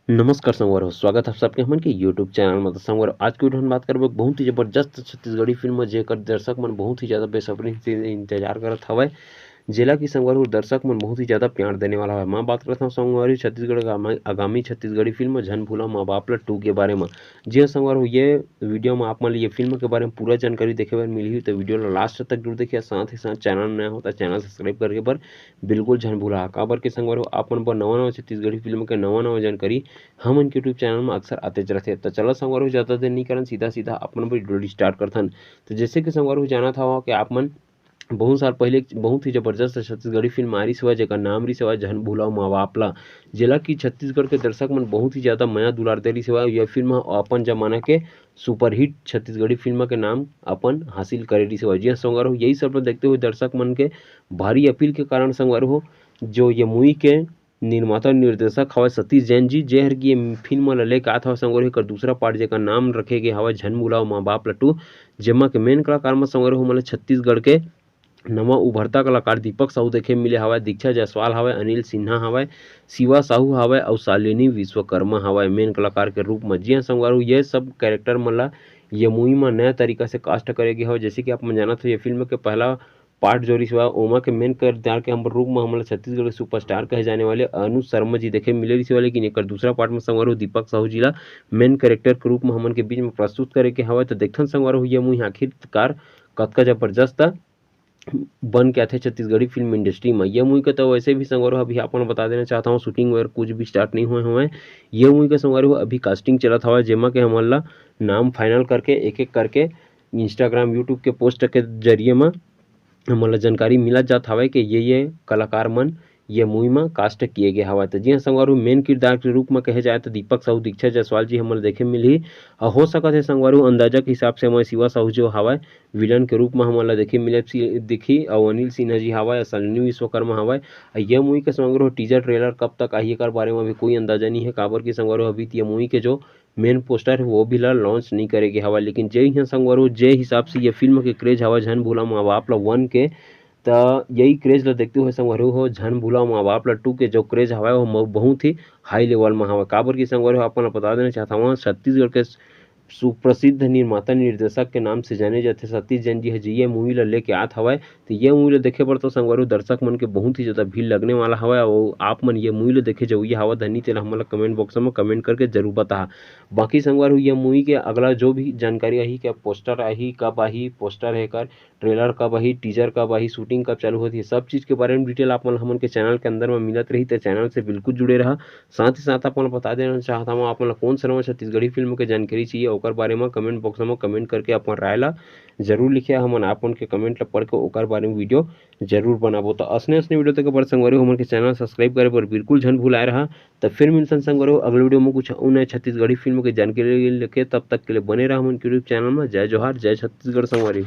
नमस्कार संगवार स्वागत है आप सबके हमन के यूट्यूब चैनल में। तो संगवार आज की वीडियो में बात करब बहुत ही जबरदस्त छत्तीसगढ़ी फिल्म जेकर दर्शक मन बहुत ही ज़्यादा बेसब्री से इंतजार करत हवय, जेला की संगवार दर्शक मन बहुत ही ज़्यादा प्यार देने वाला है। मैं बात करता हूँ संगवारी छत्तीसगढ़ का आगामी छत्तीसगढ़ी फिल्म झन भूला माँ बाप ला 2 के बारे में। जी हाँ संगवार ये वीडियो में आप मन ये फिल्म के बारे में पूरा जानकारी देखे बर मिलही, तो वीडियो ला लास्ट तक जरूर देखिए। साथ ही साथ चैनल नया होता है चैनल सब्सक्राइब करके बर बिल्कुल झन भूला। काबर के संगवार आप मन बर नवा छत्तीसगढ़ी फिल्म के नवा जानकारी हमन के यूट्यूब चैनल में अक्सर आते रहते। तो चलो संगवार ज़्यादा देर नहीं करन, सीधा अपन वीडियो स्टार्ट करथन। तो जैसे कि संगवार जाना था कि आप मन बहुत साल पहले एक बहुत ही जबरदस्त छत्तीसगढ़ी फिल्म आरिस हवय जेकर नाम रिस हवय झन भूला माँ बाप ला, जेला की छत्तीसगढ़ के दर्शक मन बहुत ही ज़्यादा माया दुलार देलिस हवय। यह फिल्म अपन जमाना के सुपरहिट छत्तीसगढ़ी फिल्म के नाम अपन हासिल करे रिस हवय। जी हाँ संगवार यही सब देखते हुए दर्शक मन के भारी अपील के कारण संगवार हो जो ये मूवी के निर्माता निर्देशक हवय सतीश जैन जी, जे हर की ये फिल्म ल लेके आत हवय संगवार एकर दूसरा पार्ट जेकर नाम रखे गे हवय झन भूला माँ बाप ला 2, जेमा के मेन कलाकार में संगवार हो मतलब छत्तीसगढ़ के नवा उभरता कलाकार दीपक साहू देखे मिले हवय, दीक्षा जायसवाल हवय, अनिल सिन्हा हवय, शिवा साहू हवय और शालिनी विश्वकर्मा हवय मेन कलाकार के रूप में। जी हाँ संगवार ये सब कैरेक्टर मन ला ये मूवी में नया तरीका से कास्ट करे गे हवय। जैसे कि आप मन जानत हो ये फिल्म के पहला पार्ट जो रिस हवय ओमा के मेन किरदार के हम रूप में हमला छत्तीसगढ़ के सुपरस्टार कहे जाने वाले अनुज शर्मा जी देखे मिले रिस हवय। लेकिन एकर दूसरा पार्ट में संगवार हो दीपक साहू जी ला मेन कैरेक्टर के रूप में हमन के बीच में प्रस्तुत करे के हवय। तो देखथन संगवार हो ये मूवी आखिरकार कतका जबरदस्त बन के आथे छत्तीसगढ़ी फिल्म इंडस्ट्री में। ये मूवी का तो वैसे भी संगवार अभी आपको बता देना चाहता हूँ शूटिंग वगैरह कुछ भी स्टार्ट नहीं हुए हवय। ये मूवी का संगवार अभी कास्टिंग चलत हवय, जेमा के हमन ला नाम फाइनल करके एक करके इंस्टाग्राम यूट्यूब के पोस्ट के जरिए में हमन ला जानकारी मिलत जात हवय कि ये कलाकार मन ये मूवी में कास्ट किए गए हवय। तो जी हाँ संगवार मेन किरदार के रूप में कहे जाए तो दीपक साहू दीक्षा जायसवाल जी हमन देखे मिलही। हो सकत है संगवार अंदाजा के हिसाब से हमारे शिवा साहू जो हवय विलन के रूप में हमन ला देखे मिले दिखी और अनिल सिन्हा जी हवय, शालिनी विश्वकर्मा हवय। ये मूवी के संगवार टीजर ट्रेलर कब तक आही एकर बारे में अभी कोई अंदाजा नहीं है, काबर की संगवार अभी ये मूवी के जो मेन पोस्टर है वो भी ला लॉन्च नहीं करेगे हवा। लेकिन जे यहाँ संगवार जे हिसाब से ये फिल्म के क्रेज हवा झन भूला माँ बाप ला 1 के, तो यही क्रेज ला देखते हुए संगवार हो झन भूला माँ बाप ला 2 के जो क्रेज हवा वो बहुत ही हाई लेवल में हवा। काबर की संगवार अपन बता देना चाहता हूँ छत्तीसगढ़ के सुप्रसिद्ध निर्माता निर्देशक के नाम से जाने जाते सतीश जैन जी है जी ये मूवी ला लेके आत हवय। तो ये मूवी ला देखे बर तो संगवार दर्शक मन के बहुत ही ज़्यादा भीड़ लगने वाला हवय और आप मन ये मूवी ला देखे जाइए हवा धनी तेला हमन ला कमेंट बॉक्स में कमेंट करके जरूर बता। बाकी संगवार ये मूवी के अगला जो भी जानकारी आही क्या पोस्टर आही कब आही पोस्टर है कर ट्रेलर कब आही टीजर कब आही शूटिंग कब चालू होती है सब चीज़ के बारे में डिटेल आप मन हमन के चैनल के अंदर में मिलत रही। तो चैनल से बिल्कुल जुड़े रहा। साथ ही साथ आप बता देना चाहता हूँ आप कौन सा नवा छत्तीसगढ़ी फिल्म के जानकारी चाहिए ओकर बारे में कमेंट बॉक्स में कमेंट करके अपन राय ला जरूर लिखिए। हमन आपन के कमेंट ला पढ़ के ओकर बारे में वीडियो जरूर बनाबो। तो असने वीडियो तक बर संगवारी हमन के चैनल सब्सक्राइब करे पर बिल्कुल झन भूलाए रहा। तो फिर मिलसन संगवारी अगले वीडियो में कुछ नए छत्तीसगढ़ी फिल्म के जानकारी लेके, तब तक के लिए बने रहा हमन यूट्यूब चैनल में। जय जोहार जय छत्तीसगढ़ संगवारी।